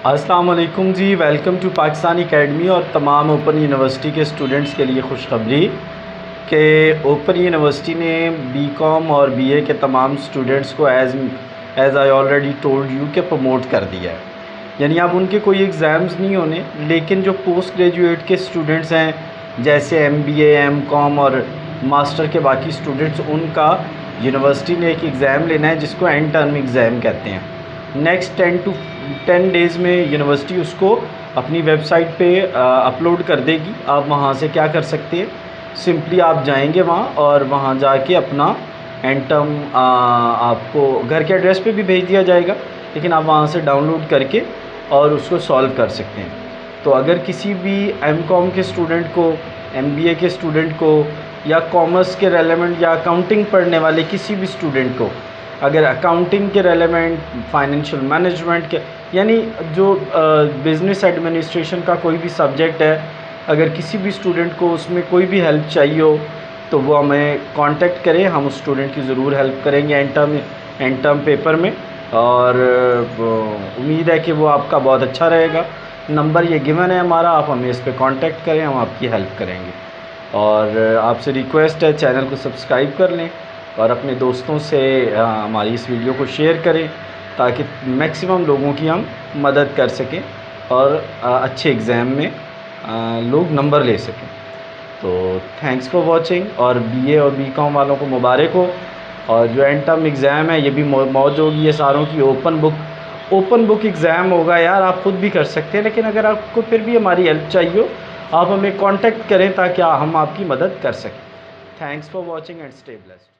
अस्सलाम वालेकुम जी, welcome to Pakistan academy. और तमाम ओपन यूनिवर्सिटी के स्टूडेंट्स के लिए खुशखबरी कि ओपन यूनिवर्सिटी ने बीकॉम और बीए के तमाम स्टूडेंट्स को as I already told you के प्रमोट कर दिया है। यानी अब उनके कोई एग्ज़ाम्स नहीं होने, लेकिन जो पोस्ट ग्रेजुएट के स्टूडेंट्स हैं जैसे MBA, MCOM और मास्टर के बाकी स्टूडेंट्स, उनका यूनिवर्सिटी ने एक एग्ज़ाम लेना है जिसको एंड टर्म एग्ज़ाम कहते हैं। नेक्स्ट 10 डेज़ में यूनिवर्सिटी उसको अपनी वेबसाइट पे अपलोड कर देगी। आप वहाँ से क्या कर सकते हैं, सिंपली आप जाएंगे वहाँ और वहाँ जाके अपना एंड टर्म आपको घर के एड्रेस पे भी भेज दिया जाएगा, लेकिन आप वहाँ से डाउनलोड करके और उसको सॉल्व कर सकते हैं। तो अगर किसी भी MCOM के स्टूडेंट को, MBA के स्टूडेंट को, या कॉमर्स के रेलेवेंट या अकाउंटिंग पढ़ने वाले किसी भी स्टूडेंट को, अगर अकाउंटिंग के रेलेवेंट, फाइनेंशियल मैनेजमेंट के, यानी जो बिज़नेस एडमिनिस्ट्रेशन का कोई भी सब्जेक्ट है, अगर किसी भी स्टूडेंट को उसमें कोई भी हेल्प चाहिए हो तो वो हमें कांटेक्ट करें। हम उस स्टूडेंट की ज़रूर हेल्प करेंगे एंड टर्म पेपर में, और उम्मीद है कि वो आपका बहुत अच्छा रहेगा। नंबर ये गिवन है हमारा, आप हमें इस पर कांटेक्ट करें, हम आपकी हेल्प करेंगे। और आपसे रिक्वेस्ट है, चैनल को सब्सक्राइब कर लें और अपने दोस्तों से हमारी इस वीडियो को शेयर करें ताकि मैक्सिमम लोगों की हम मदद कर सकें और अच्छे एग्ज़ाम में लोग नंबर ले सकें। तो थैंक्स फॉर वाचिंग। और BA और BCOM वालों को मुबारक हो। और जो एंड टर्म एग्ज़ाम है ये भी मौज होगी, ये सारों की ओपन बुक एग्ज़ाम होगा यार, आप खुद भी कर सकते हैं। लेकिन अगर आपको फिर भी हमारी हेल्प चाहिए हो, आप हमें कांटेक्ट करें ताकि हम आपकी मदद कर सकें। Thanks for watching and stay blessed.